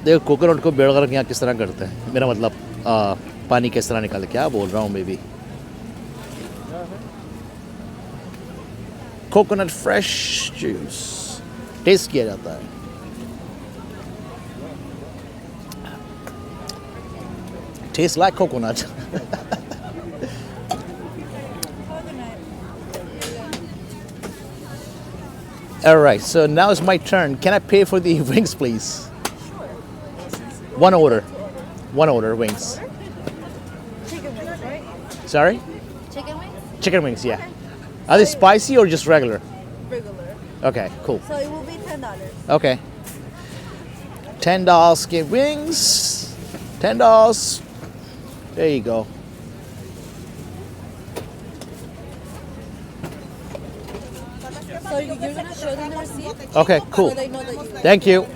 देखो कोकोनट को बेड़ गरम यहाँ किस तरह करते हैं, मेरा मतलब पानी किस तरह निकालते, क्या बोल रहा हूँ baby. Coconut fresh juice taste किया जाता है। Taste like coconut. All right, so now it's my turn. Can I pay for the wings, please? One order. One order, wings. Chicken wings, right? Sorry? Chicken wings? Chicken wings, yeah. Are they spicy or just regular? Regular. Okay, cool. So it will be $10. Okay. $10 get wings. $10. There you go. So you're gonna show them the receipt Okay, cool. so they know that you. Thank you.